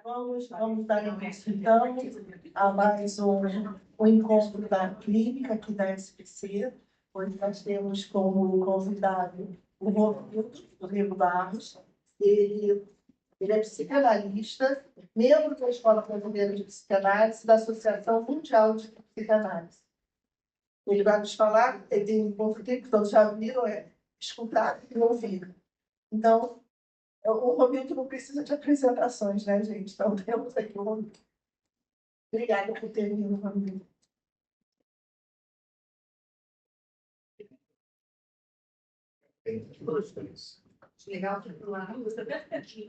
Vamos dar início, então, a mais um encontro da clínica aqui da SPC, onde nós temos como convidado o Rodrigo Barros. Ele é psicanalista, membro da Escola Brasileira de Psicanálise e da Associação Mundial de Psicanálise. Ele vai nos falar de um ponto que todos já viram, é escutar e ouvir. Então, o Romildo não precisa de apresentações, né, gente? Então, temos aqui o Romildo. Obrigada por ter vindo, Romildo. Legal que lá você até pertinho.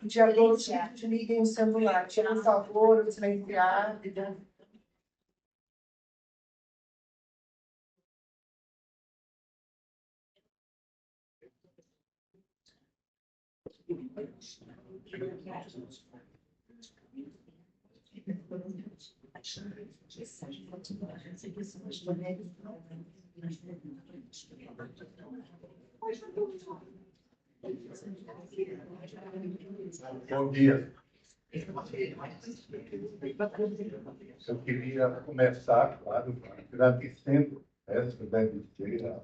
De acordo, desliguem o celular. Tira o favor, silenciar. Bom dia. Eu queria começar, claro, agradecendo essa deve ser a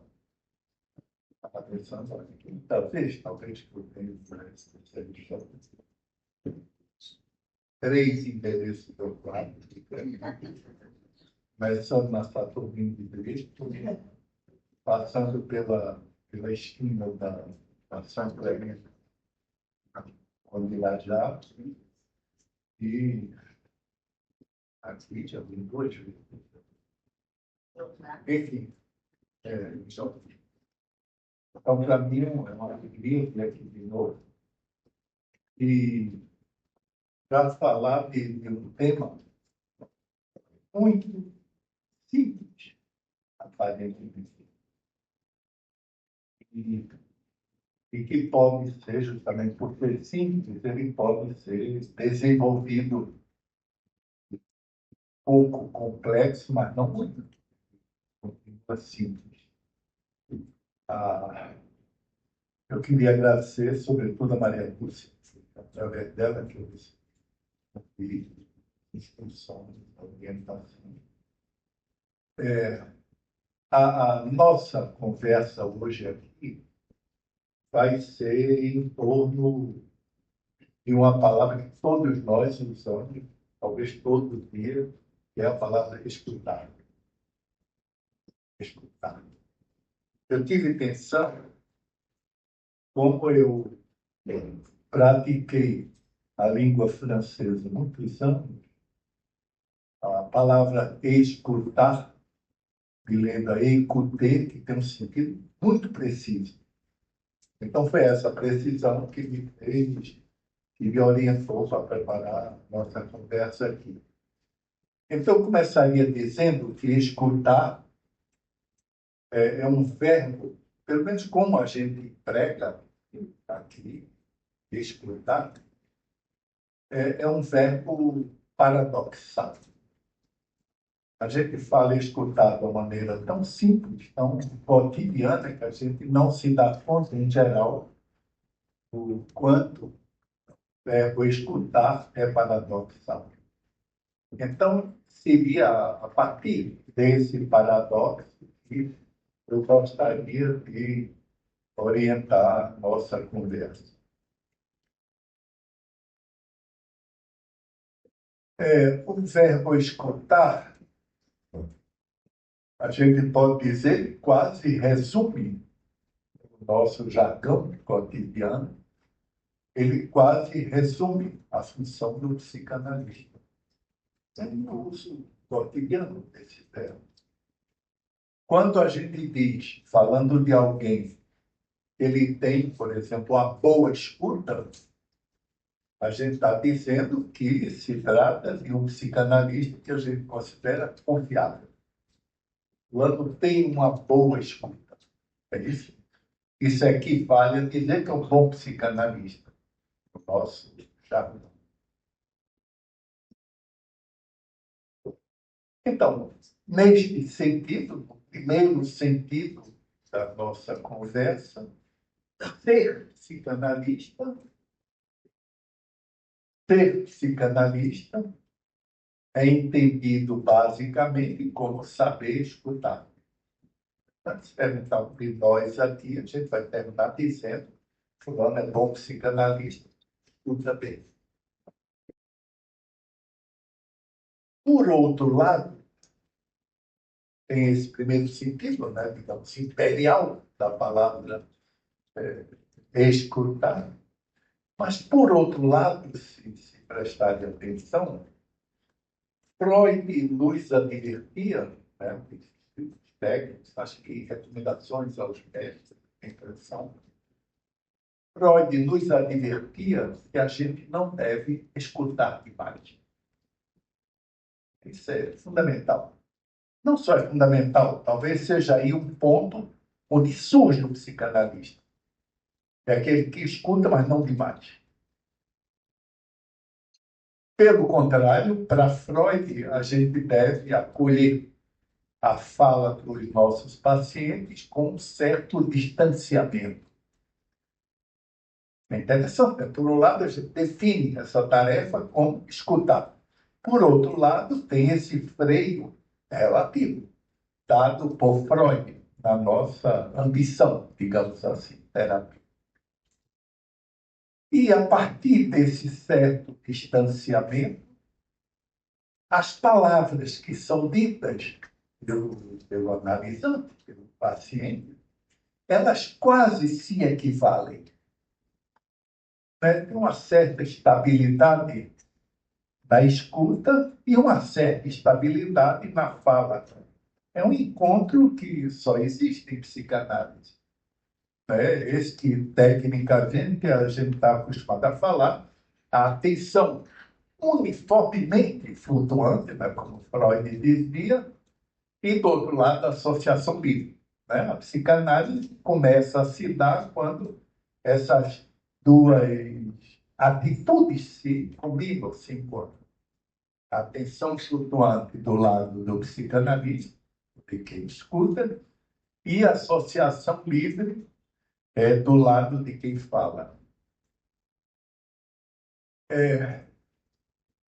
atenção da quinta vez, talvez, que eu tenho para essa especialização. 3 endereços do quadro, começando na Saturnino de Cristo, passando pela esquina da São Clemente, onde lá já, e aqui já vim 2 vezes. Enfim, então, para mim, é uma alegria vir aqui de novo. E para falar de um tema muito simples, aparentemente, e que pode ser, justamente por ser simples, ele pode ser desenvolvido um pouco complexo, mas não muito. Continua simples. Eu queria agradecer, sobretudo, a Maria Lúcia, através dela que eu recebi instruções, orientação. A nossa conversa hoje aqui vai ser em torno de uma palavra que todos nós usamos, talvez todo dia, que é a palavra escutar. Escutar. Eu tive pensando como eu pratiquei a língua francesa muitos anos, a palavra escutar, me lembra écouter, que tem um sentido muito preciso. Então, foi essa precisão que me fez e me orientou para preparar a nossa conversa aqui. Então, eu começaria dizendo que escutar é um verbo, pelo menos como a gente prega aqui, escutar, é um verbo paradoxal. A gente fala escutar de uma maneira tão simples, tão cotidiana, que a gente não se dá conta, em geral, do quanto o escutar é paradoxal. Então, seria a partir desse paradoxo que eu gostaria de orientar a nossa conversa. O verbo escutar, a gente pode dizer, quase resume o nosso jargão cotidiano, ele quase resume a função do psicanalista. É um uso cotidiano desse verbo. Quando a gente diz, falando de alguém, ele tem, por exemplo, a boa escuta, a gente está dizendo que se trata de um psicanalista que a gente considera confiável. Quando tem uma boa escuta. É isso? Isso equivale a dizer que é um bom psicanalista. O nosso jargão. Então, neste sentido, no primeiro sentido da nossa conversa, ser psicanalista Ser psicanalista é entendido basicamente como saber escutar. Então, de nós aqui, a gente vai terminar dizendo: fulano é bom psicanalista, escuta bem. Por outro lado, tem esse primeiro sentido, né, digamos, imperial da palavra escutar. Mas, por outro lado, se prestarem atenção, Freud nos advertia, né, técnicos, acho que recomendações aos médicos, em impressão, Freud nos advertia que a gente não deve escutar demais. Isso é fundamental. Não só é fundamental, talvez seja aí um ponto onde surge o psicanalista. É aquele que escuta, mas não demais. Pelo contrário, para Freud, a gente deve acolher a fala dos nossos pacientes com um certo distanciamento. É interessante. Por um lado, a gente define essa tarefa como escutar. Por outro lado, tem esse freio relativo, dado por Freud, na nossa ambição, digamos assim, terapêutica. E a partir desse certo distanciamento, as palavras que são ditas pelo analisante, pelo paciente, elas quase se equivalem. Né? Tem uma certa estabilidade na escuta e uma certa estabilidade na fala. É um encontro que só existe em psicanálise. Esse que, tecnicamente, a gente está acostumado a falar, a atenção uniformemente flutuante, né, como Freud dizia, e, do outro lado, a associação livre. Né? A psicanálise começa a se dar quando essas duas atitudes se combinam, se encontram. A atenção flutuante do lado do psicanalista, de quem escuta, e a associação livre do lado de quem fala.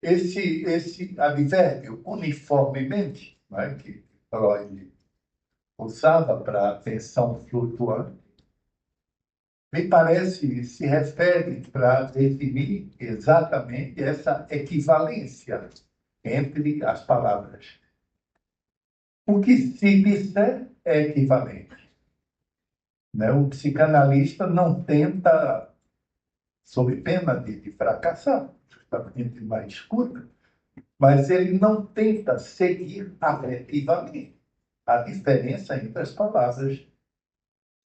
Esse advérbio uniformemente, né, que Freud usava para atenção flutuante, me parece se refere para definir exatamente essa equivalência entre as palavras. O que se disser é equivalente. Né? O psicanalista não tenta, sob pena de fracassar, justamente na escuta, mas ele não tenta seguir afetivamente a diferença entre as palavras.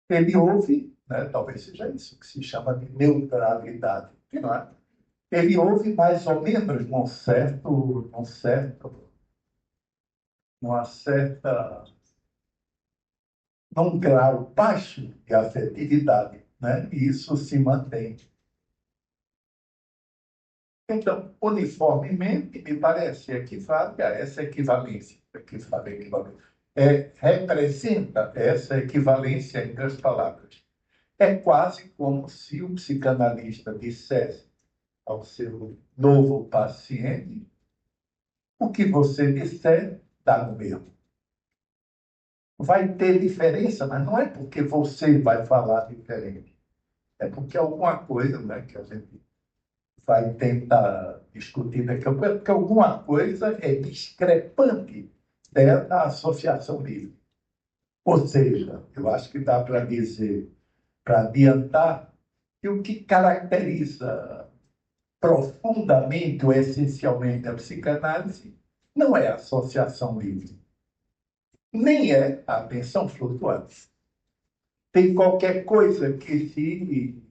Ele ouve, né, talvez seja isso que se chama de neutralidade. Não é? Ele ouve mais ou menos numa certa, num grau baixo de afetividade, né? E isso se mantém. Então, uniformemente, me parece equivale a essa equivalência. Representa essa equivalência entre as palavras. É quase como se o psicanalista dissesse ao seu novo paciente: o que você disser dá no mesmo. Vai ter diferença, mas não é porque você vai falar diferente. É porque alguma coisa, né, que a gente vai tentar discutir daqui a pouco, porque alguma coisa é discrepante da associação livre. Ou seja, eu acho que dá para dizer, para adiantar, que o que caracteriza profundamente ou essencialmente a psicanálise não é a associação livre, nem é a atenção flutuante. Tem qualquer coisa que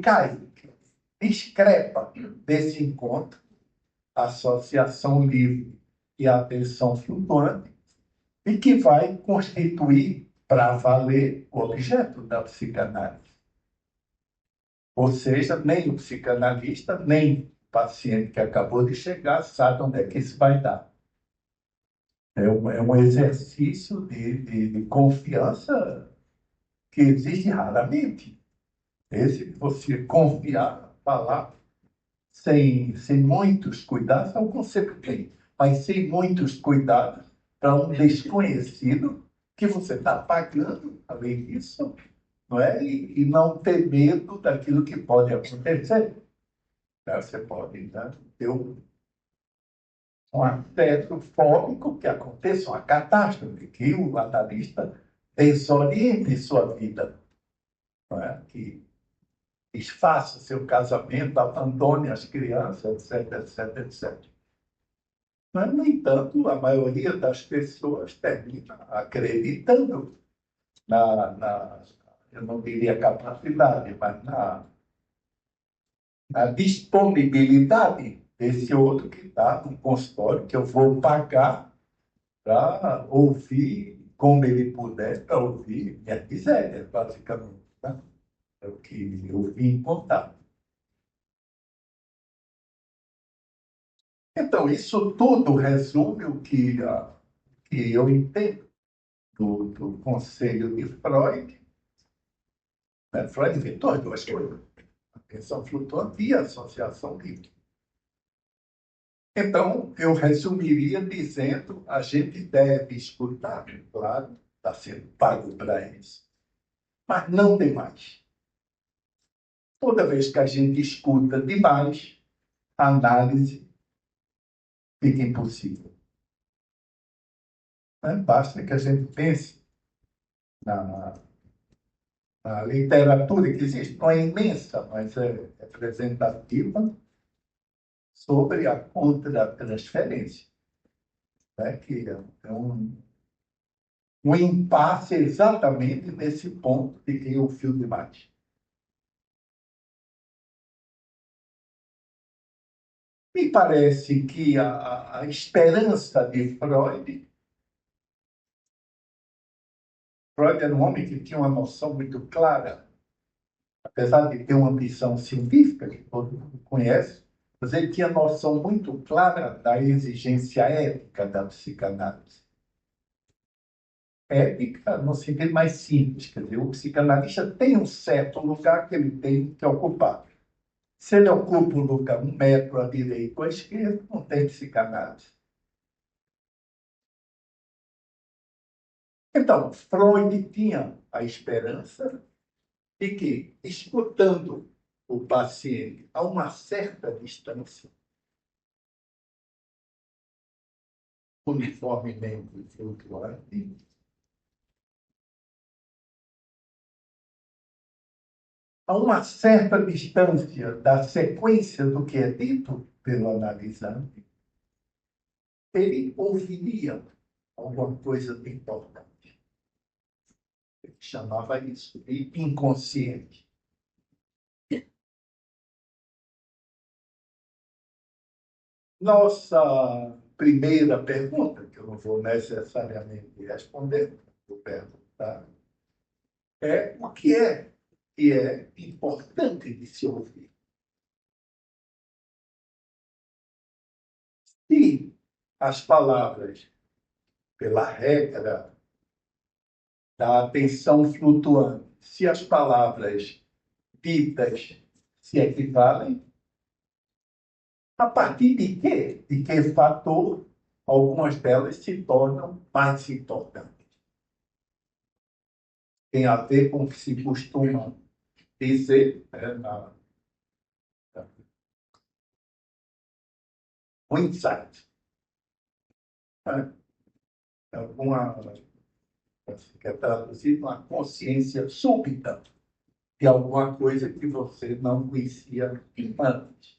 cai, que discrepa desse encontro, a associação livre e a atenção flutuante, e que vai constituir, para valer, o objeto da psicanálise. Ou seja, nem o psicanalista, nem o paciente que acabou de chegar sabe onde é que isso vai dar. É um exercício de confiança que existe raramente. Esse de você confiar, falar sem muitos cuidados, alguns sempre tem, mas sem muitos cuidados para um desconhecido que você está pagando, além disso, não é? E não ter medo daquilo que pode acontecer. Né? Você pode, né, ter um aspecto fóbico que aconteça uma catástrofe, que o analista desoriente sua vida, não é? Que desfaça seu casamento, abandone as crianças, etc, etc, etc. Mas, no entanto, a maioria das pessoas termina acreditando eu não diria capacidade, mas na disponibilidade desse outro que está no consultório, que eu vou pagar para ouvir, como ele puder, para ouvir minha miséria, basicamente. Tá? É o que eu vim contar. Então, isso tudo resume o que eu entendo do conselho de Freud. Né? Freud inventou as duas coisas: a atenção flutuante e a associação livre. Então, eu resumiria dizendo: a gente deve escutar, claro, está sendo pago para isso, mas não demais. Toda vez que a gente escuta demais, a análise fica impossível. Né? Basta que a gente pense na, na literatura que existe, não é imensa, mas é representativa, sobre a contra-transferência, né? Que é um impasse exatamente nesse ponto de quem ouviu demais. Me parece que a esperança de Freud era um homem que tinha uma noção muito clara, apesar de ter uma ambição científica, que todo mundo conhece, mas ele tinha noção muito clara da exigência ética da psicanálise. Ética no sentido mais simples, quer dizer, o psicanalista tem um certo lugar que ele tem que ocupar. Se ele ocupa um lugar, um metro à direita ou à esquerda, não tem psicanálise. Então, Freud tinha a esperança de que, escutando o paciente a uma certa distância, uniformemente flutuante, a uma certa distância da sequência do que é dito pelo analisante, ele ouviria alguma coisa de importante. Ele chamava isso de inconsciente. Nossa primeira pergunta, que eu não vou necessariamente responder, vou perguntar, é o que é importante de se ouvir. Se as palavras, pela regra da atenção flutuante, se as palavras ditas se equivalem, a partir de quê? De que fator algumas delas se tornam mais importantes? Tem a ver com o que se costuma dizer, né, o insight. Né? Alguma, que é traduzido uma consciência súbita de alguma coisa que você não conhecia antes.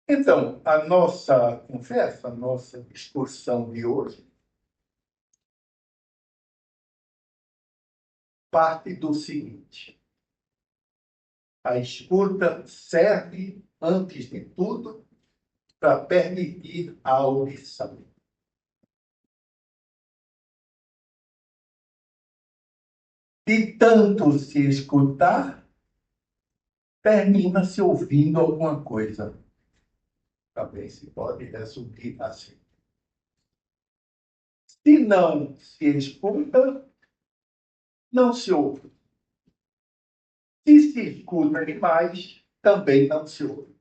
Então, a nossa conversa, a nossa discussão de hoje, parte do seguinte: a escuta serve, antes de tudo, para permitir a audição. De tanto se escutar, termina se ouvindo alguma coisa. Também se pode resumir assim. Se não se escuta, não se ouve. Se se escuta demais, também não se ouve.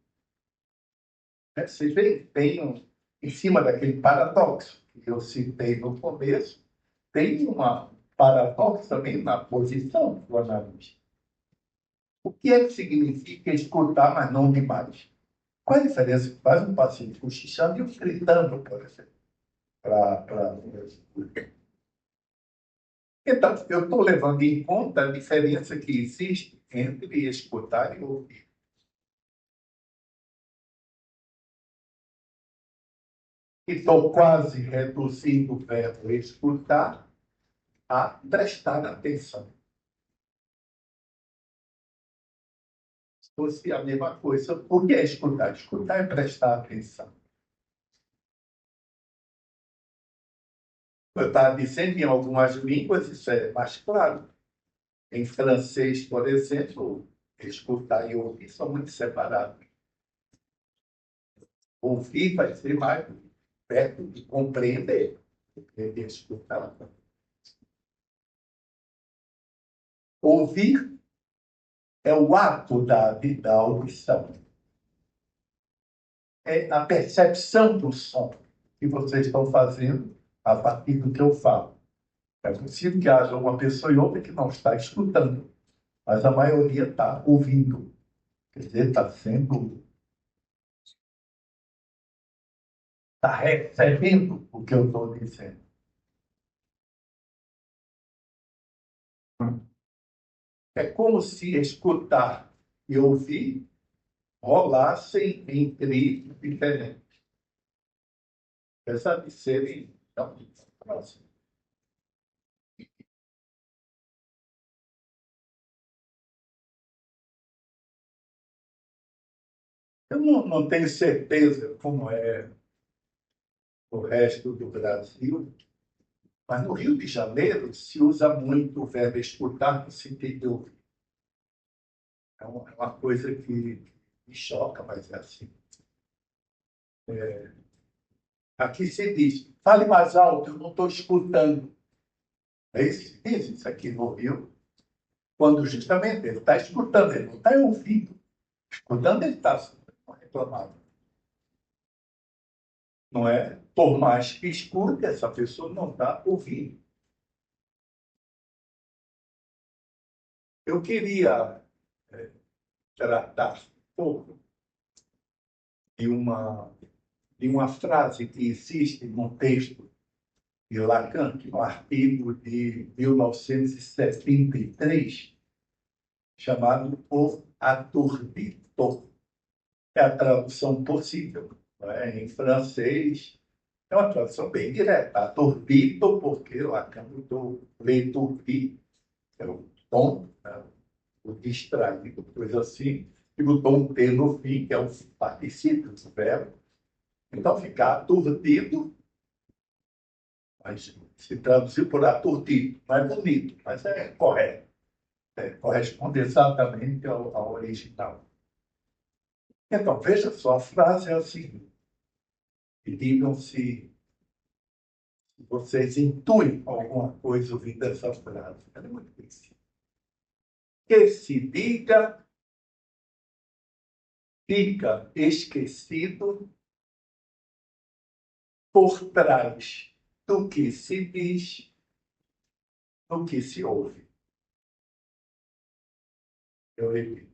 Vocês veem, em cima daquele paradoxo que eu citei no começo, tem uma paradoxo também na posição do analista. O que é que significa escutar, mas não demais? Qual a diferença que faz um paciente cochichando e um gritando, por exemplo? Então, eu estou levando em conta a diferença que existe entre escutar e ouvir. E estou quase reduzindo o verbo escutar a prestar atenção. Se fosse a mesma coisa, o que é escutar? Escutar é prestar atenção. Eu estava dizendo, em algumas línguas, isso é mais claro. Em francês, por exemplo, escutar e ouvir são muito separados. Ouvir vai ser mais perto de compreender do que de escutar. Ouvir é o ato da audição. É a percepção do som que vocês estão fazendo a partir do que eu falo. É possível que haja uma pessoa e outra que não está escutando, mas a maioria está ouvindo. Quer dizer, está recebendo o que eu estou dizendo. É como se escutar e ouvir rolassem em trilhos diferentes. Apesar de serem tão próximos. Eu não tenho certeza como é o resto do Brasil, mas no Rio de Janeiro se usa muito o verbo escutar no sentido de ouvir. É uma coisa que me choca, mas é assim. Aqui se diz, fale mais alto, eu não estou escutando. É isso que diz isso aqui no Rio, quando justamente ele está escutando, ele não está ouvindo. Escutando, ele está reclamando. Não é? Por mais que escute, essa pessoa não está ouvindo. Eu queria tratar um pouco de uma frase que existe num texto de Lacan, que é um artigo de 1973, chamado O Aturdito. É a tradução possível. Não é? Em francês, é uma tradução bem direta. Aturdito, porque Lacan mudou le tourdi, é o tom, né? O distraído, coisa assim, e botou um T no fim, que é o particípio do verbo. Então, fica aturdido, mas se traduziu por aturdido. Não é bonito, mas é correto. Corresponde exatamente ao original. Então, veja só, a frase é assim. E digam se vocês intuem alguma coisa ouvindo essa frase. Ela é muito conhecida. Que se diga, fica esquecido por trás do que se diz, do que se ouve. Eu repito.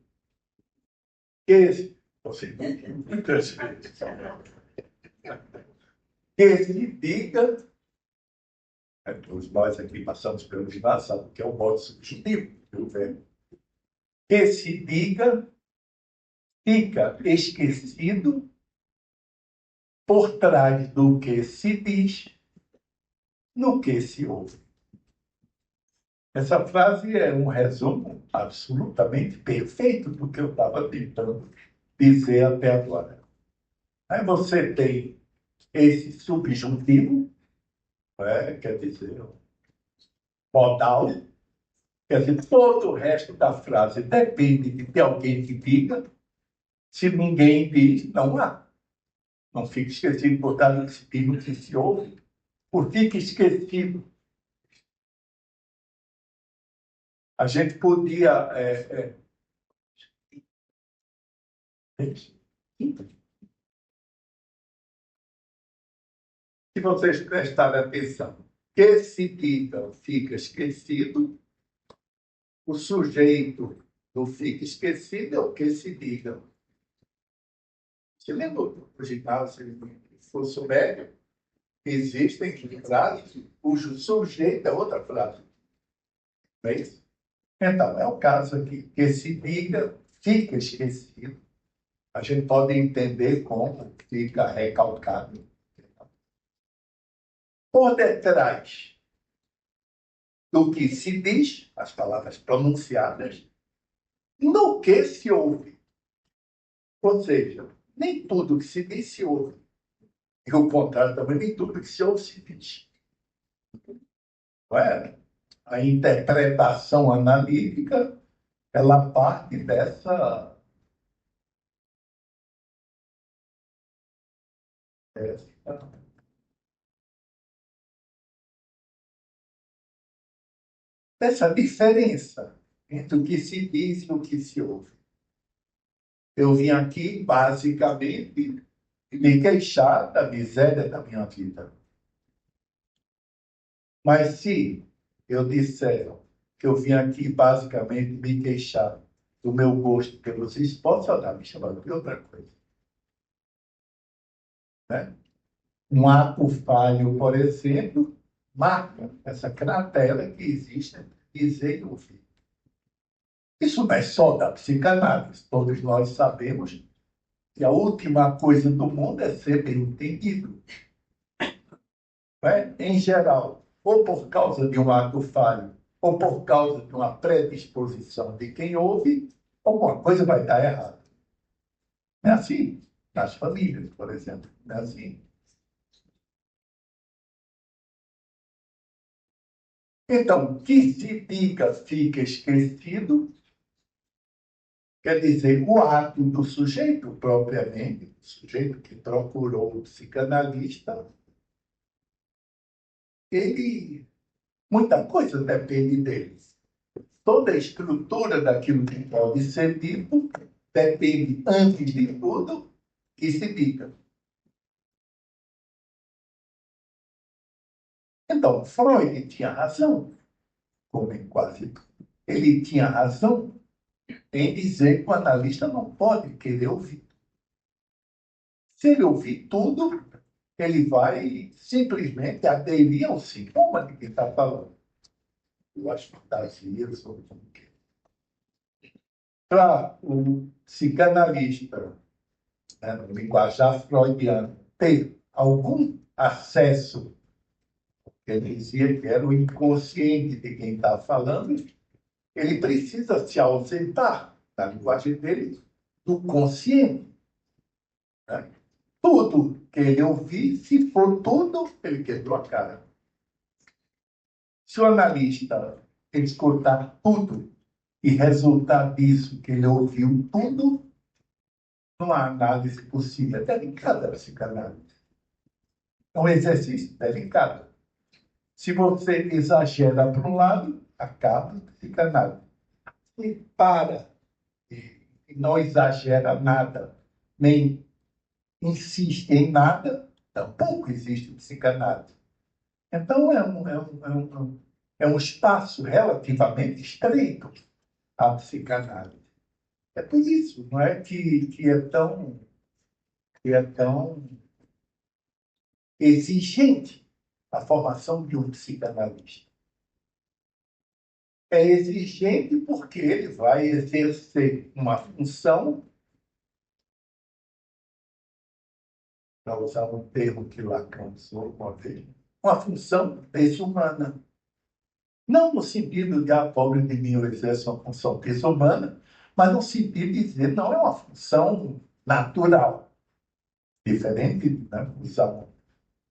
Você muitas vezes. Que se diga, todos nós aqui passamos pelo ginásio, sabe que é o modo subjuntivo do verbo. Que se diga, fica esquecido por trás do que se diz, no que se ouve. Essa frase é um resumo absolutamente perfeito do que eu estava tentando dizer até agora. Aí você tem esse subjuntivo, quer dizer, modal, quer dizer, todo o resto da frase depende de ter alguém que diga. Se ninguém diz, não há. Não fica esquecido por trás do que se ouve, por fica esquecido. A gente podia Se vocês prestarem atenção, que se diga fica esquecido, o sujeito do fica esquecido é o que se diga. Você lembra do ginásio, fosse médio? Existem frases cujo sujeito é outra frase. Não é isso? Então, é o caso aqui, que se diga fica esquecido. A gente pode entender como fica recalcado. Por detrás do que se diz, as palavras pronunciadas, no que se ouve. Ou seja, nem tudo que se diz se ouve. E o contrário também, nem tudo que se ouve se diz. Não é? A interpretação analítica, ela parte dessa diferença entre o que se diz e o que se ouve. Eu vim aqui, basicamente, me queixar da miséria da minha vida. Mas se eu disser que eu vim aqui, basicamente, me queixar do meu gosto pelos esportes, ela está me chamando de outra coisa. Né? Um ato falho, por exemplo, marca essa cratera que existe entre dizer e ouvir. Isso não é só da psicanálise. Todos nós sabemos que a última coisa do mundo é ser bem entendido. Né? Em geral, ou por causa de um ato falho, ou por causa de uma predisposição de quem ouve, alguma coisa vai dar errado. Não é assim? Nas famílias, por exemplo. Não é assim? Então, que se diga fica esquecido, quer dizer, o ato do sujeito, propriamente, o sujeito que procurou o psicanalista, ele, muita coisa depende dele. Toda a estrutura daquilo que pode ser dito depende, antes de tudo, que se diga. Então, Freud tinha razão, como em quase tudo. Ele tinha razão em dizer que o analista não pode querer ouvir. Se ele ouvir tudo, ele vai simplesmente aderir ao sintoma de quem está falando. Eu acho fantasias ou como que. Para o psicanalista, né, no linguajar freudiano, ter algum acesso, ele dizia que era o inconsciente de quem está falando, ele precisa se ausentar, na linguagem dele, do consciente. Né? Tudo que ele ouvir, se for tudo, ele quebrou a cara. Se o analista escutar tudo e resultar disso que ele ouviu tudo, não há análise possível. É delicada a psicanálise. É um exercício delicado. Se você exagera para um lado, acaba a psicanálise. Se para e não exagera nada, nem insiste em nada, tampouco existe psicanálise. Então, é um espaço relativamente estreito a psicanálise. É por isso, não é que é tão exigente a formação de um psicanalista. É exigente porque ele vai exercer uma função, para usar um termo que Lacan usou uma vez, uma função desumana. Não no sentido de, pobre de mim, eu exerço uma função desumana, mas no sentido de dizer, não é uma função natural. Diferente, né, usar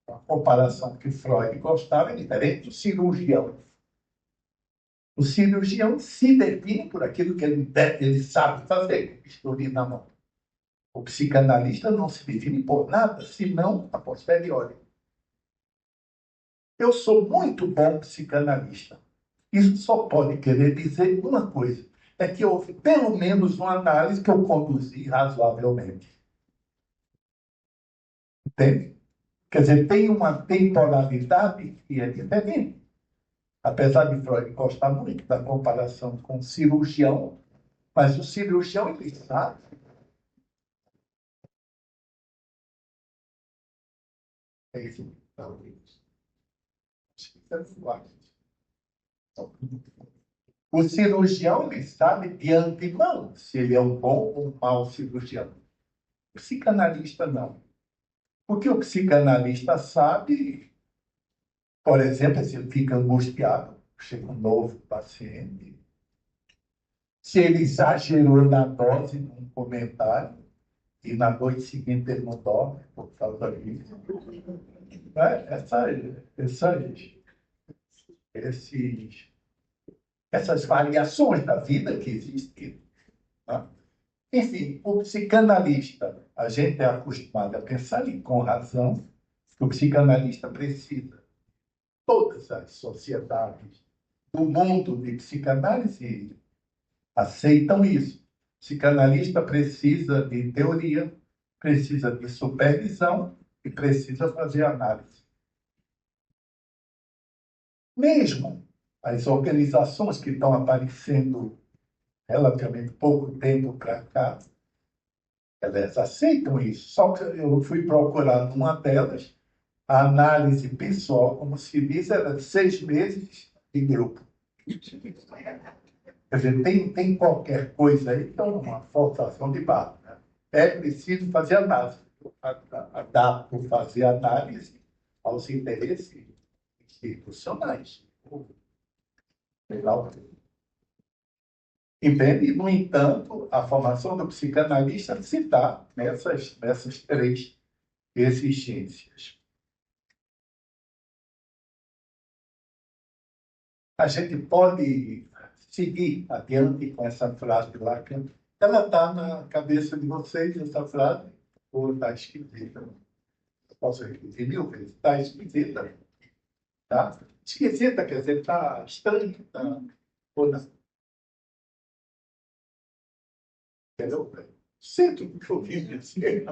uma comparação que Freud gostava, é diferente do cirurgião. O cirurgião se define por aquilo que ele sabe fazer, com bisturi na mão. O psicanalista não se define por nada, senão a posteriori. Eu sou muito bom psicanalista. Isso só pode querer dizer uma coisa. é que houve pelo menos uma análise que eu conduzi razoavelmente. Entende? Quer dizer, tem uma temporalidade que é diferente. Apesar de Freud gostar muito da comparação com o cirurgião, mas o cirurgião, ele sabe. É isso. O cirurgião, ele sabe de antemão se ele é um bom ou um mau cirurgião. O psicanalista, não. O que o psicanalista sabe, por exemplo, se ele fica angustiado, chega um novo paciente, se ele exagerou na dose de um comentário e na noite seguinte ele não dorme por causa disso. Essas variações da vida que existem. Né? Enfim, o psicanalista, a gente é acostumado a pensar, e com razão, que o psicanalista precisa. Todas as sociedades do mundo de psicanálise aceitam isso. O psicanalista precisa de teoria, precisa de supervisão e precisa fazer análise. Mesmo as organizações que estão aparecendo relativamente pouco tempo para cá, elas aceitam isso. Só que eu fui procurar numa delas, a análise pessoal, como se diz, era de 6 meses de grupo. Quer dizer, tem qualquer coisa aí que é uma forçação de barra. Né? É preciso fazer análise. Adapto fazer análise aos interesses institucionais. Legal. Entende? No entanto, a formação do psicanalista se dá nessas 3 exigências. A gente pode seguir adiante com essa frase de Lacan. Ela está na cabeça de vocês, essa frase, ou está esquisita? Posso repetir 1000 vezes? Está esquisita. Tá? Esquisita, quer dizer, está estranha. Tá? Ou não? Entendeu? Sinto que eu vi dizer.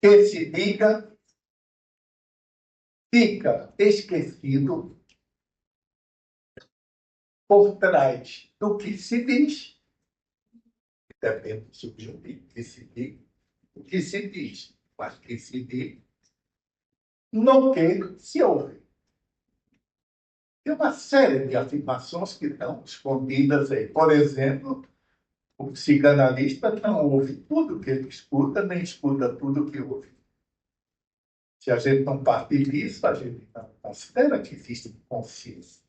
Que se diga, fica esquecido por trás do que se diz, depende do subjuntivo, que se diga, o que se diz, mas que se diz, no que se ouve. Tem uma série de afirmações que estão escondidas aí. Por exemplo, o psicanalista não ouve tudo que ele escuta, nem escuta tudo que ouve. Se a gente não parte disso, a gente não considera que existe consciência.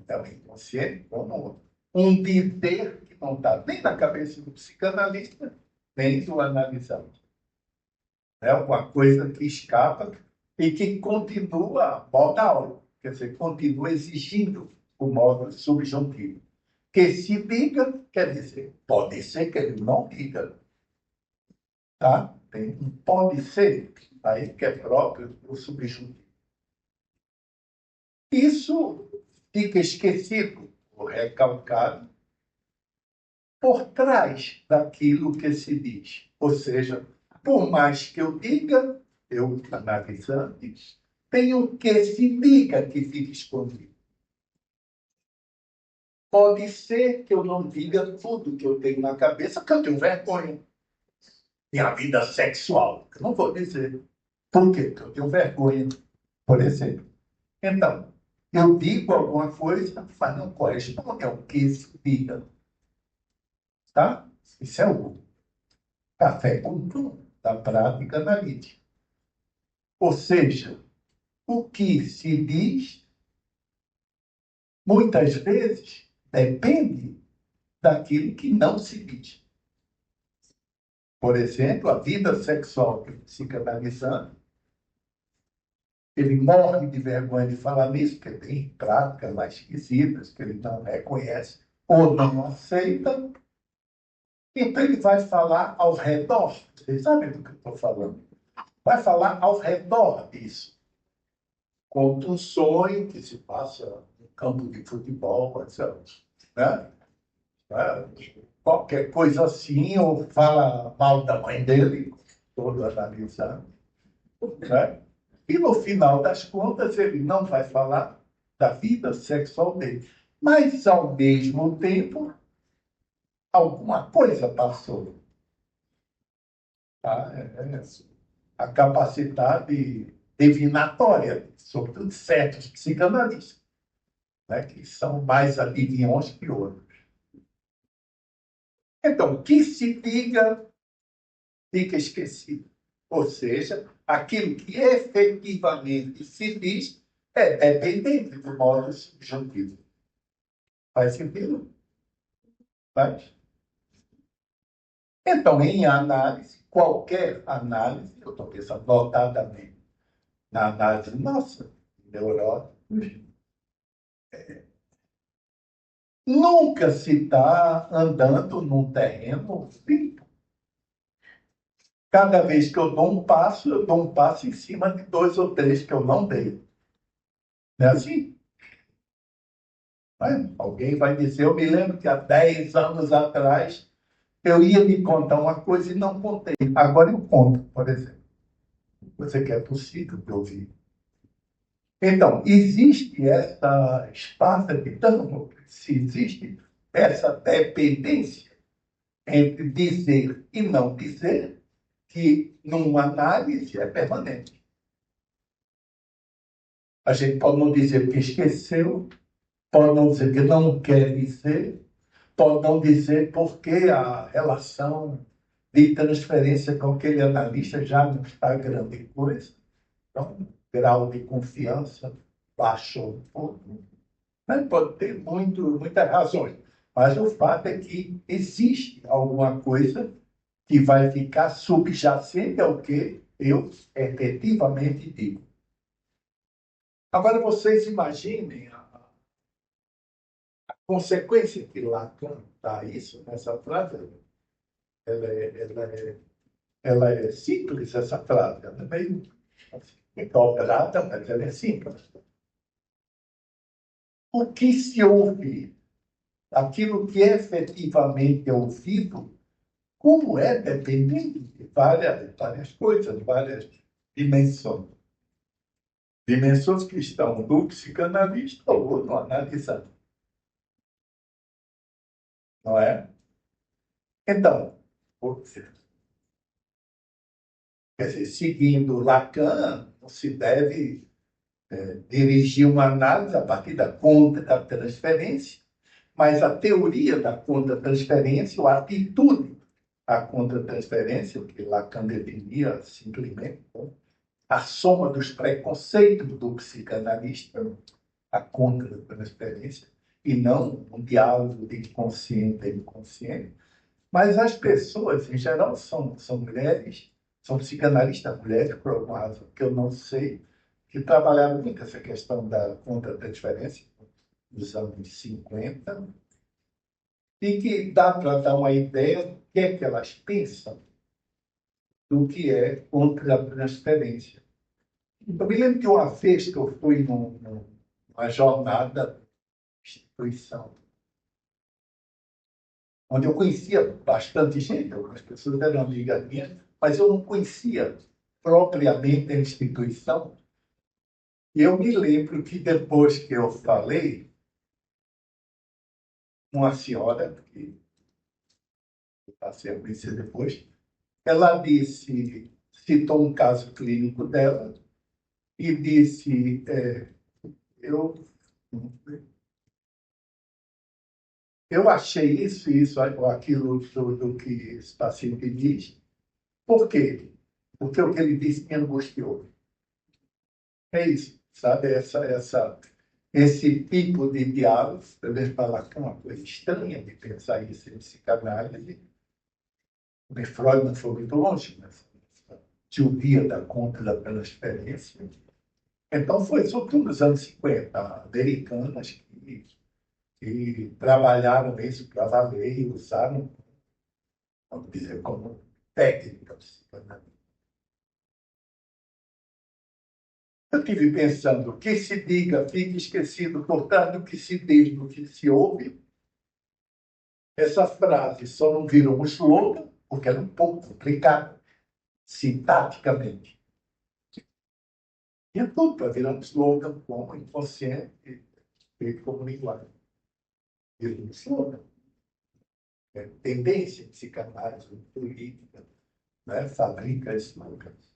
É o inconsciente como um dizer que não está nem na cabeça do psicanalista, nem do analisante. É uma coisa que escapa e que continua modal, quer dizer, continua exigindo o modo subjuntivo. Que se diga, quer dizer, pode ser que ele não diga. Tá? Tem um pode ser aí que é próprio do subjuntivo. Isso fica esquecido ou recalcado por trás daquilo que se diz. Ou seja, por mais que eu diga, eu, analisando, tenho que se diga que fica escondido. Pode ser que eu não diga tudo que eu tenho na cabeça, porque eu tenho vergonha. Minha vida sexual, eu não vou dizer. Por quê? Porque eu tenho vergonha, por exemplo. Então, eu digo alguma coisa, mas não corresponde ao que se diga. Tá? Isso é o café com pão da prática analítica. Ou seja, o que se diz, muitas vezes, depende daquilo que não se diz. Por exemplo, a vida sexual que o psicanalizante, ele morre de vergonha de falar nisso, porque tem práticas mais esquisitas que ele não reconhece ou não aceita. Então, ele vai falar ao redor. Vocês sabem do que eu estou falando. Vai falar ao redor disso. Conta um sonho que se passa campo de futebol, etc. Né? Qualquer coisa assim, ou fala mal da mãe dele, todo analisado. Né? E no final das contas, ele não vai falar da vida sexual dele. Mas, ao mesmo tempo, alguma coisa passou. Tá? A capacidade divinatória, sobretudo certos psicanalistas, né? Que são mais adivinhões que outros. Então, que se diga, fica esquecido. Ou seja, aquilo que efetivamente se diz é dependente do modo subjuntivo. Faz sentido? Faz? Então, em análise, qualquer análise, eu estou pensando notadamente na análise nossa, neurótica, nunca se está andando num terreno limpo. Cada vez que eu dou um passo em cima de dois ou três que eu não dei. Não é assim? Né? Alguém vai dizer, eu me lembro que há 10 anos atrás eu ia me contar uma coisa e não contei. Agora eu conto, por exemplo. Você que é possível de ouvir. Então, existe essa espaço de tanto, se existe essa dependência entre dizer e não dizer, que numa análise é permanente. A gente pode não dizer que esqueceu, pode não dizer que não quer dizer, pode não dizer porque a relação de transferência com aquele analista já não está grande coisa. Então, o grau de confiança baixou um pouco. Mas pode ter muitas razões. Mas o fato é que existe alguma coisa que vai ficar subjacente ao que eu efetivamente digo. Agora, vocês imaginem a consequência que Lacan dá isso nessa frase. Ela é simples, essa frase. Ela é meio dobrada, mas ela é simples. O que se ouve, aquilo que efetivamente é ouvido, como é dependente de várias coisas, várias dimensões. Dimensões que estão no psicanalista ou no analisador. Não é? Então, quer dizer, seguindo Lacan, não se deve dirigir uma análise a partir da contra-transferência, mas a teoria da contra-transferência, ou a atitude à contra-transferência, o que Lacan definia simplesmente como a soma dos preconceitos do psicanalista, a contra-transferência, e não um diálogo de consciente e inconsciente. Mas as pessoas, em geral, são mulheres, são psicanalistas mulheres, por alguma razão que eu não sei, que trabalharam muito essa questão da contra-transferência nos anos 50, e que dá para dar uma ideia do que é que elas pensam do que é contra-transferência. Eu me lembro de uma vez que eu fui numa jornada de instituição, onde eu conhecia bastante gente, algumas pessoas eram amigas minhas, mas eu não conhecia propriamente a instituição. E eu me lembro que depois que eu falei, uma senhora, que eu passei a conhecer depois, ela disse, citou um caso clínico dela e disse, eu, eu achei isso, aquilo do que esse paciente diz. Por quê? Porque o que ele disse me angustiou. É isso, sabe? Esse tipo de diálogo, talvez falar que é uma coisa estranha de pensar isso em psicanálise. O Freud não foi muito longe, mas teoria da contra-transferência. Então, foi sobretudo nos anos 50, americanas que trabalharam isso para valer e usaram, vamos dizer, como técnica psicanalítica. Eu estive pensando, o que se diga, fique esquecido, portanto, o que se diz, o que se ouve. Essa frase só não virou um slogan, porque era um pouco complicado, sintaticamente. E é tudo para virar um slogan como inconsciente, feito como linguagem. Vira um slogan. É tendência de psicanálise, política, né? Fabrica slogans.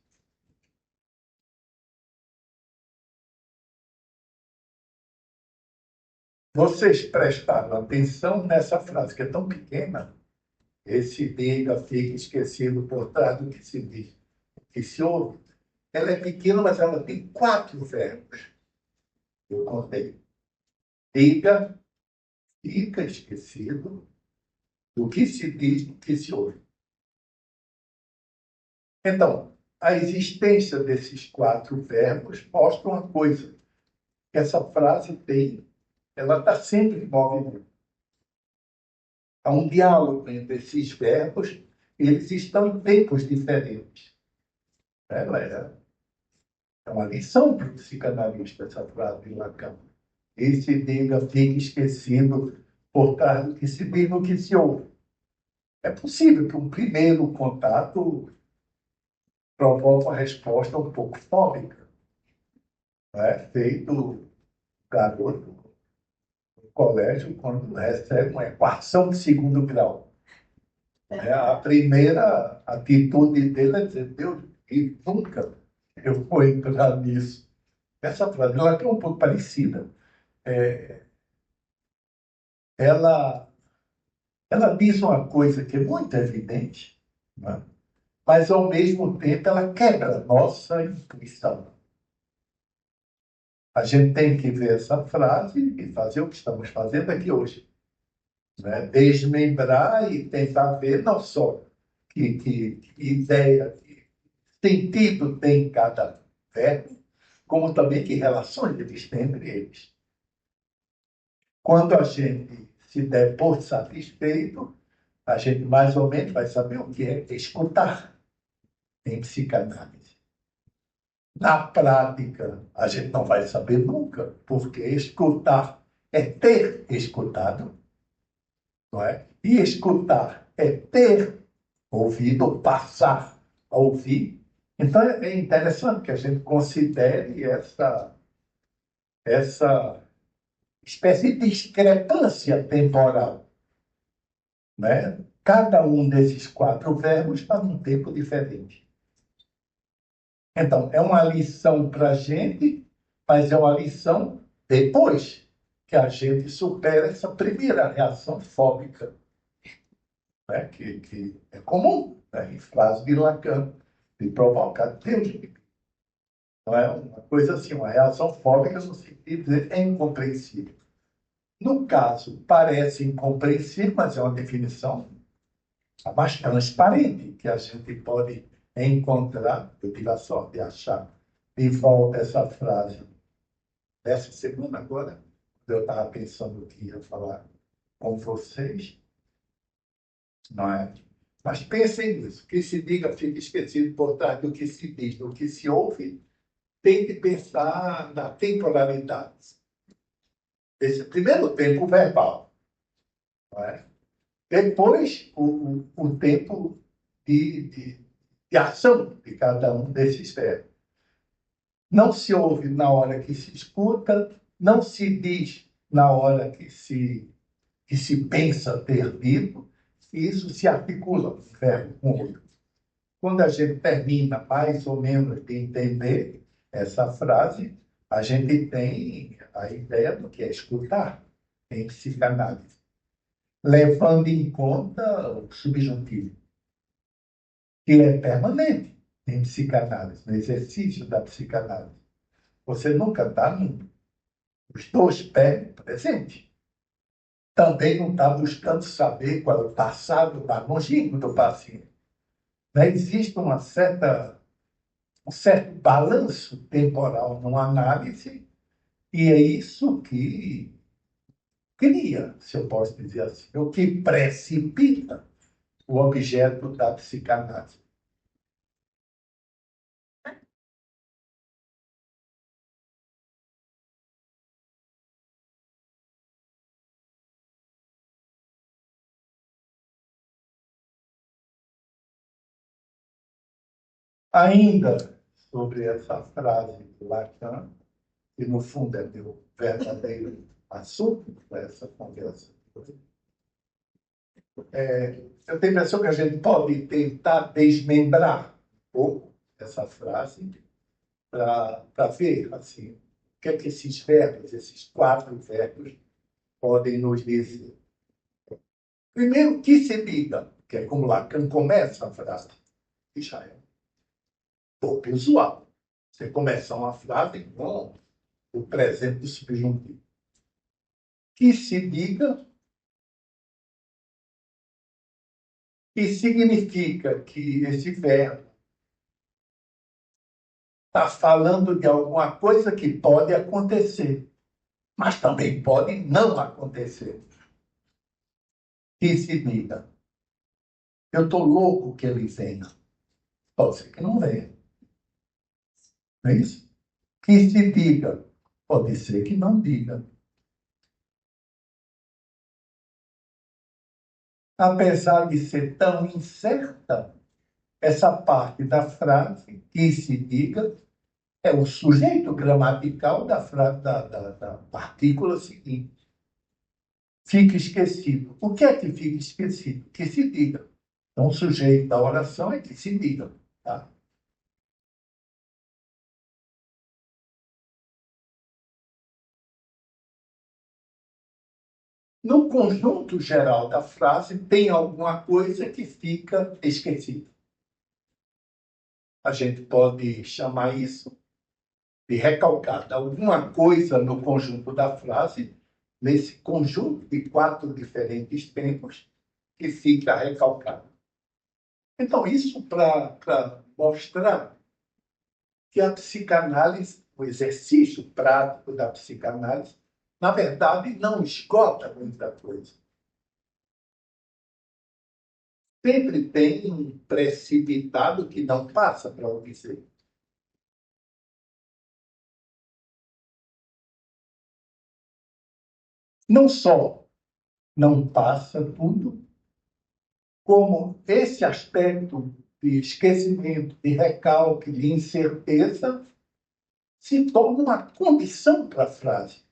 Vocês prestaram atenção nessa frase, que é tão pequena, esse diga, fica esquecido por trás do que se diz, que se ouve. Ela é pequena, mas ela tem 4 verbos. Eu contei. Diga, fica esquecido do que se diz, do que se ouve. Então, a existência desses 4 verbos mostra uma coisa, que essa frase tem, ela está sempre em movimento. Há um diálogo entre esses verbos, eles estão em tempos diferentes. Ela é uma lição para o psicanalista, essa frase de Lacan. Esse diga, fica esquecido por trás do que se diz, no que se ouve. É possível que um primeiro contato provoque uma resposta um pouco fóbica, né? Feito garoto no colégio quando recebe uma equação de segundo grau. A primeira atitude dele é dizer, Deus, e nunca eu vou entrar nisso. Essa frase, ela é um pouco parecida. É, ela, ela diz uma coisa que é muito evidente, né? Mas, ao mesmo tempo, ela quebra a nossa intuição. A gente tem que ver essa frase e fazer o que estamos fazendo aqui hoje, né? Desmembrar e tentar ver não só que ideia, que sentido tem cada verbo, como também que relações existem entre eles. Quando a gente se der por satisfeito, a gente mais ou menos vai saber o que é escutar em psicanálise. Na prática, a gente não vai saber nunca, porque escutar é ter escutado, não é? E escutar é ter ouvido, passar a ouvir. Então, é interessante que a gente considere essa espécie de discrepância temporal, né? Cada um desses 4 verbos está num tempo diferente. Então, é uma lição para a gente, mas é uma lição depois que a gente supera essa primeira reação fóbica, né? Que é comum, né? Em frase de Lacan, de provocar Deus. Não é uma coisa assim, uma reação fóbica no sentido de dizer é incompreensível. No caso, parece incompreensível, mas é uma definição mais transparente que a gente pode encontrar. Eu tive a sorte de achar de volta essa frase dessa semana agora, quando eu estava pensando que ia falar com vocês, não é? Mas pensem nisso, que se diga fica esquecido por trás do que se diz, do que se ouve, tem que pensar na temporalidade. Esse primeiro tempo verbal, não é? Depois o tempo de ação de cada um desses verbos. Não se ouve na hora que se escuta, não se diz na hora que se pensa ter dito, e isso se articula um verbo com o outro. Quando a gente termina mais ou menos de entender essa frase, a gente tem a ideia do que é escutar em psicanálise, levando em conta o subjuntivo, que é permanente em psicanálise, no exercício da psicanálise. Você nunca está nos 2 pés presente. Também não está buscando saber qual é o passado da longínquo do paciente. Né? Existe um certo balanço temporal numa análise, e é isso que cria, se eu posso dizer assim, o que precipita o objeto da psicanálise. Ainda sobre essa frase de Lacan, que no fundo é meu verdadeiro assunto para essa conversa. Eu tenho a impressão que a gente pode tentar desmembrar um pouco essa frase para ver assim, o que é que esses verbos, esses 4 verbos, podem nos dizer. Primeiro, que se diga, que é como Lacan começa a frase, que já é um pouco usual. Você começa uma frase com o presente do subjuntivo. Que se diga, que significa que esse verbo está falando de alguma coisa que pode acontecer, mas também pode não acontecer. Que se diga, eu estou louco que ele venha. Pode ser que não venha. Não é isso? Que se diga, pode ser que não diga. Apesar de ser tão incerta, essa parte da frase, que se diga, é o sujeito gramatical da frase da partícula seguinte. Fica esquecido. O que é que fica esquecido? Que se diga. Então, o sujeito da oração é que se diga. Tá? No conjunto geral da frase, tem alguma coisa que fica esquecida. A gente pode chamar isso de recalcada. Alguma coisa no conjunto da frase, nesse conjunto de 4 diferentes tempos, que fica recalcado. Então, isso para mostrar que a psicanálise, o exercício prático da psicanálise, na verdade, não esgota muita coisa. Sempre tem um precipitado que não passa para o dizer. Não só não passa tudo, como esse aspecto de esquecimento, de recalque, de incerteza, se torna uma condição para a frase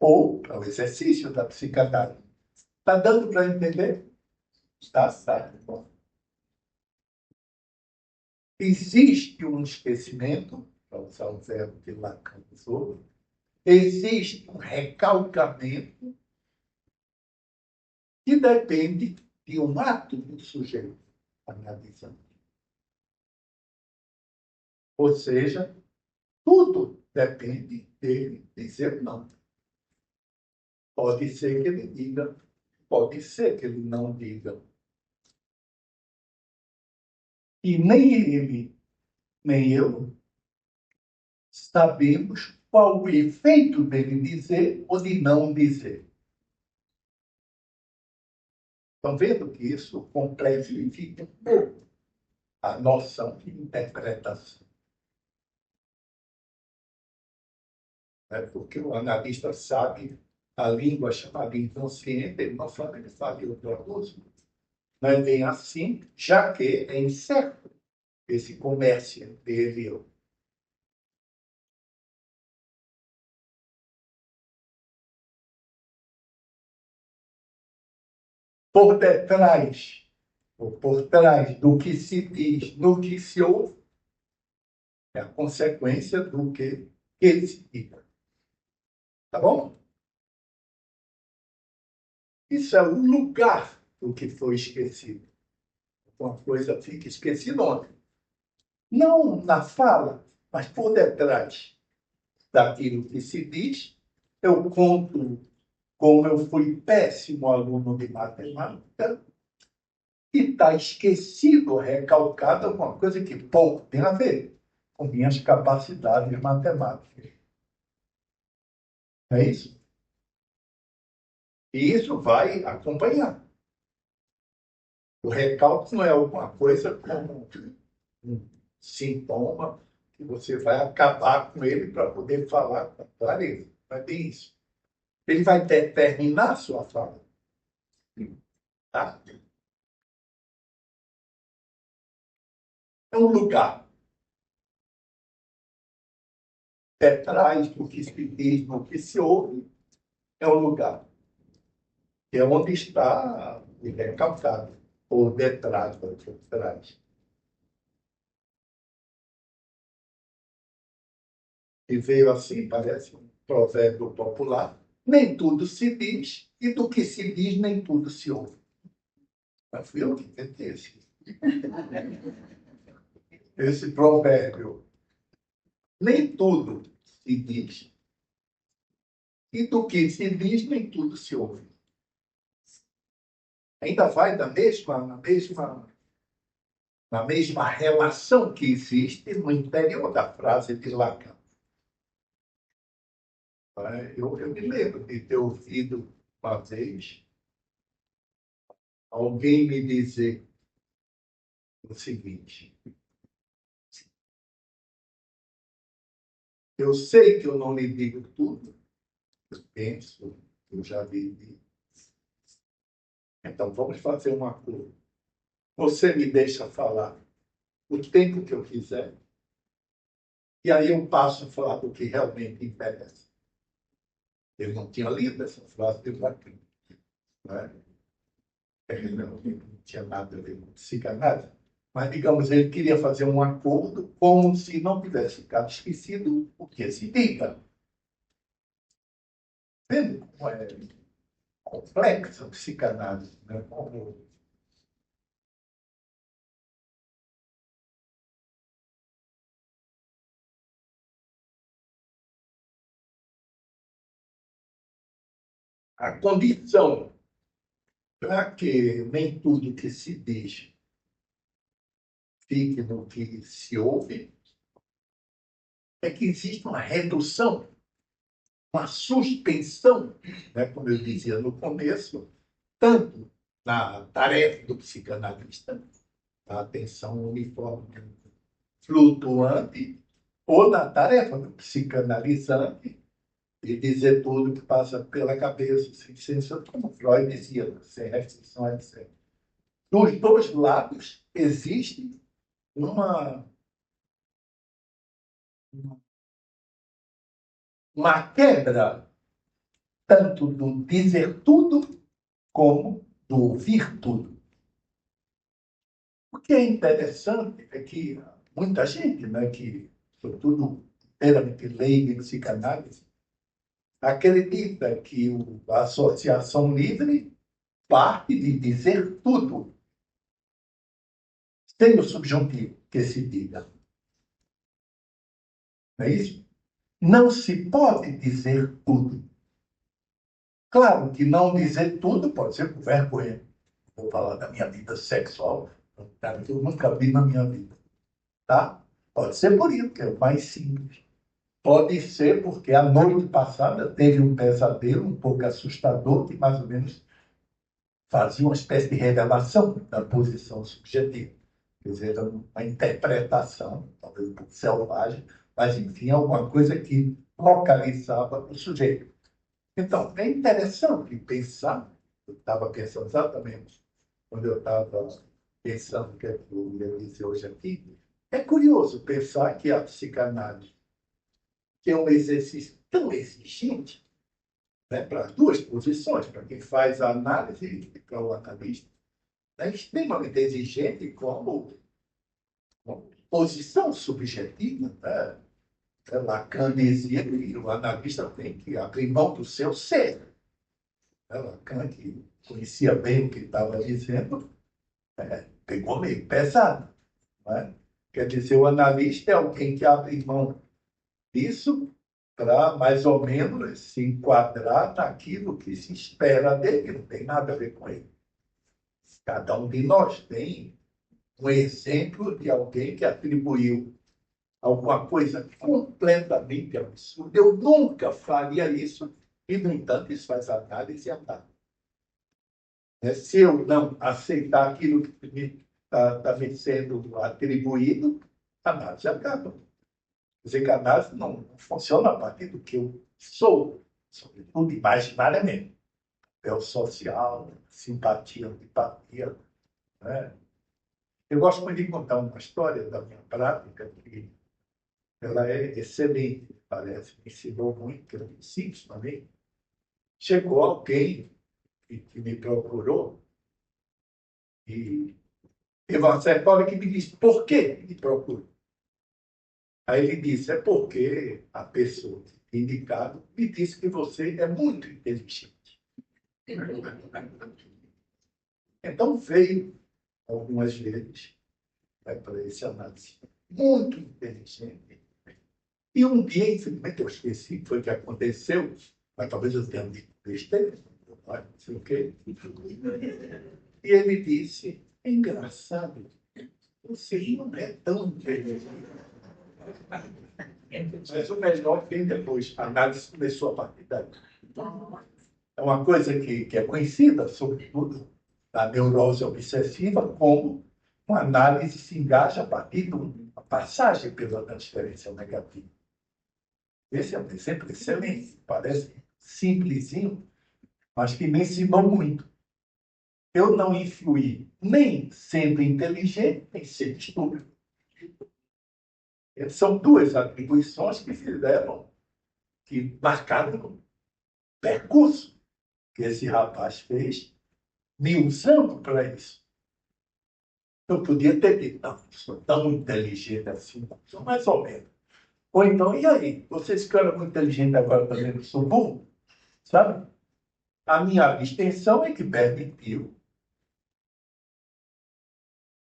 ou para o exercício da psicanálise. Está dando para entender? Está certo. Existe um esquecimento, para usar o verbo que Lacan usou, existe um recalcamento que depende de um ato do sujeito analisando. Ou seja, tudo depende dele dizer não. Pode ser que ele diga, pode ser que ele não diga. E nem ele, nem eu sabemos qual o efeito dele dizer ou de não dizer. Estão vendo que isso complexifica um pouco a noção de interpretação. Porque o analista sabe a língua chamada inconsciente, ele não sabe, ele fala o propósito. Não é bem assim, já que é incerto esse comércio entre ele e eu. Por detrás, ou por trás do que se diz, do que se ouve, é a consequência do que se diga. Tá bom? Isso é o lugar do que foi esquecido. Uma coisa fica esquecida ontem. Não na fala, mas por detrás daquilo que se diz. Eu conto como eu fui péssimo aluno de matemática e está esquecido, recalcado alguma coisa que pouco tem a ver com minhas capacidades matemáticas. Não é isso? E isso vai acompanhar. O recalque não é alguma coisa como um sintoma que você vai acabar com ele para poder falar com clareza. Não é bem isso. Ele vai determinar a sua fala. Tá? é um lugar. Detrás do que se diz, do que se ouve, é um lugar. É onde está o recalcado, ou detrás, por trás. E veio assim, parece um provérbio popular. Nem tudo se diz, e do que se diz, nem tudo se ouve. Mas fui eu que inventei esse provérbio. Nem tudo se diz, e do que se diz, nem tudo se ouve. Ainda vai na mesma relação que existe no interior da frase de Lacan. Eu me lembro de ter ouvido uma vez alguém me dizer o seguinte: eu sei que eu não lhe digo tudo, eu penso, eu já vivi. Então vamos fazer um acordo. Você me deixa falar o tempo que eu quiser, e aí eu passo a falar do que realmente interessa. Eu não tinha lido essa frase de Lacan. Né? Não tinha nada a ver com psicanálise. Mas, digamos, ele queria fazer um acordo como se não tivesse ficado esquecido o que se diga. Vendo como é complexa a psicanálise, né? Como a condição para que nem tudo que se diz fique no que se ouve é que existe uma redução, uma suspensão, né? Como eu dizia no começo, tanto na tarefa do psicanalista, a atenção uniforme, flutuante, ou na tarefa do psicanalizante, de dizer tudo que passa pela cabeça, sem censura, como Freud dizia, sem restrição, etc. Dos dois lados existe uma, uma quebra, tanto do dizer tudo como do ouvir tudo. O que é interessante é que muita gente, né, que, sobretudo, inteiramente leiga em psicanálise, acredita que a associação livre parte de dizer tudo, sem o subjuntivo que se diga. Não é isso? Não se pode dizer tudo. Claro que não dizer tudo pode ser com vergonha. Vou falar da minha vida sexual, que eu nunca vi na minha vida. Tá? Pode ser por isso, que é o mais simples. Pode ser porque a noite passada teve um pesadelo um pouco assustador, que mais ou menos fazia uma espécie de revelação da posição subjetiva. Quer dizer, era uma interpretação, talvez um pouco selvagem, mas, enfim, alguma coisa que localizava o sujeito. Então, é interessante pensar, eu estava pensando exatamente quando eu estava pensando o que eu ia dizer hoje aqui, é curioso pensar que a psicanálise, que é um exercício tão exigente, né, para as duas posições, para quem faz a análise e para o analista, é extremamente exigente como posição subjetiva. Né? Lacan dizia que o analista tem que abrir mão do seu ser. Lacan, que conhecia bem o que estava dizendo, pegou meio pesado. Né? Quer dizer, o analista é alguém que abre mão disso para, mais ou menos, se enquadrar naquilo que se espera dele, não tem nada a ver com ele. Cada um de nós tem um exemplo de alguém que atribuiu alguma coisa completamente absurda. Eu nunca faria isso, e, no entanto, isso faz análise e análise. Se eu não aceitar aquilo que está me sendo atribuído, a análise acaba. Quer dizer que a análise não funciona a partir do que eu sou, sobretudo imaginariamente. Papel social, simpatia, antipatia. Né? Eu gosto muito de contar uma história da minha prática, que ela é excelente, parece, me ensinou muito, eu me simples também. Chegou alguém que me procurou e teve uma certa hora que me disse, por que me procurou? Aí ele disse, é porque a pessoa indicada me disse que você é muito inteligente. Então veio algumas vezes para esse análise. Muito inteligente. E um dia, infelizmente, eu esqueci o que foi que aconteceu, mas talvez eu tenha dito besteira, não sei o quê. E ele disse, é engraçado, você não é tão inteligente. Mas o melhor vem depois. A análise começou a partir daí. É uma coisa que é conhecida, sobretudo na neurose obsessiva, como uma análise se engaja a partir de uma passagem pela transferência negativa. Esse é um exemplo excelente, parece simplesinho, mas que me ensinou muito. Eu não influí nem sendo inteligente, nem sendo estúpido. São duas atribuições que fizeram, que marcaram o percurso que esse rapaz fez, me usando para isso. Eu podia ter dito, não, sou tão inteligente assim, sou mais ou menos. Ou então, e aí? Vocês que eram muito inteligentes agora também não sou burro? Sabe? A minha abstenção é que permitiu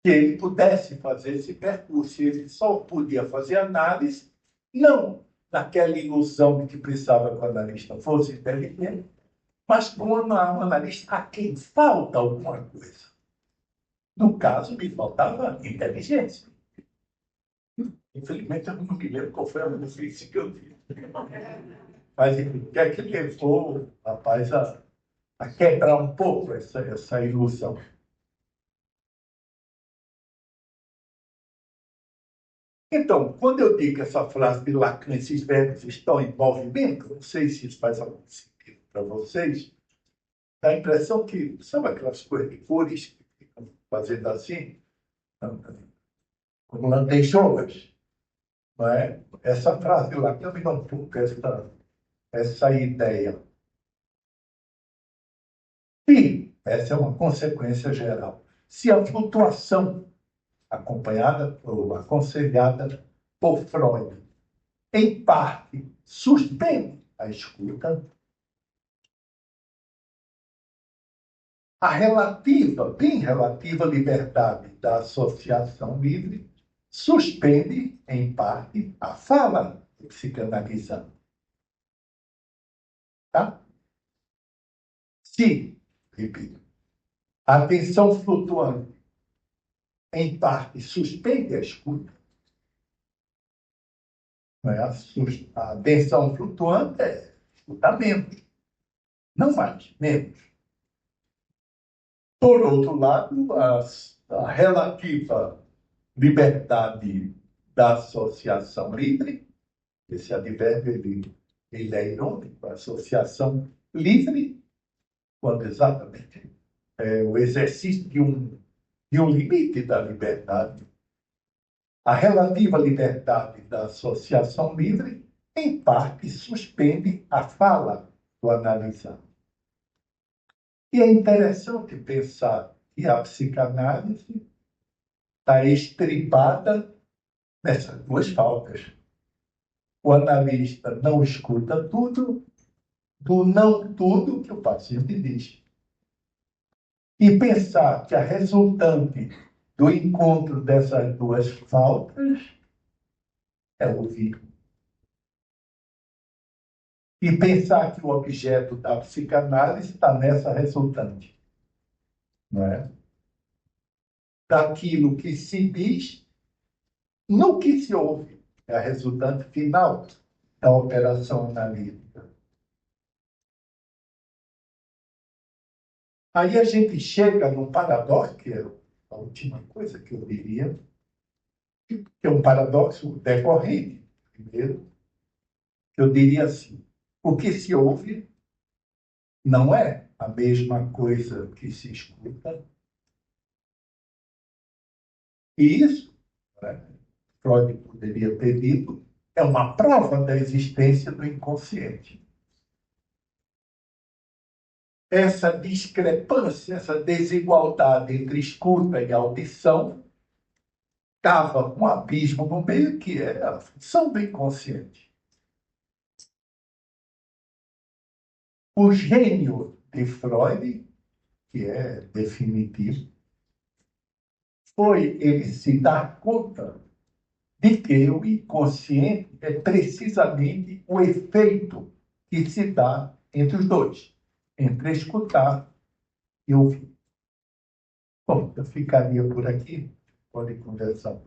que ele pudesse fazer esse percurso. Ele só podia fazer análise, não naquela ilusão de que precisava que o analista fosse inteligente, mas como um analista a quem falta alguma coisa. No caso, me faltava inteligência. Infelizmente, eu não me lembro qual foi a notícia que eu vi. Mas o que é que levou o rapaz a quebrar um pouco essa ilusão? Então, quando eu digo essa frase de Lacan, esses verbos estão em movimento, não sei se isso faz algum sentido para vocês, dá a impressão que, sabe aquelas coisas de cores que ficam fazendo assim, como lantejoulas, não é? Essa frase de Lacan me dá um pouco essa ideia. E essa é uma consequência geral. Se a flutuação acompanhada ou aconselhada por Freud, em parte, suspende a escuta, a relativa, bem relativa liberdade da associação livre suspende, em parte, a fala do psicanalizante. Tá? Se, repito, a atenção flutuante, em parte, suspende a escuta, não é? A atenção flutuante é escutar menos, não mais, menos. Por outro lado, a relativa liberdade da associação livre, esse advérbio ele é irônico, a associação livre, quando exatamente é o exercício de um limite da liberdade. A relativa liberdade da associação livre, em parte, suspende a fala do analisado. E é interessante pensar que a psicanálise está estripada nessas duas faltas. O analista não escuta tudo, do não tudo que o paciente diz. E pensar que a resultante do encontro dessas duas faltas é ouvir. E pensar que o objeto da psicanálise está nessa resultante. Não é? Daquilo que se diz no que se ouve. É a resultante final da operação analítica. Aí a gente chega num paradoxo, que é a última coisa que eu diria, que é um paradoxo decorrente. Primeiro, eu diria assim, o que se ouve não é a mesma coisa que se escuta, E isso, né, Freud poderia ter dito, é uma prova da existência do inconsciente. Essa discrepância, essa desigualdade entre escuta e audição, estava um abismo no meio, que é a função do inconsciente. O gênio de Freud, que é definitivo, foi ele se dar conta de que o inconsciente é precisamente o efeito que se dá entre os dois, entre escutar e ouvir. Bom, eu ficaria por aqui, pode conversar.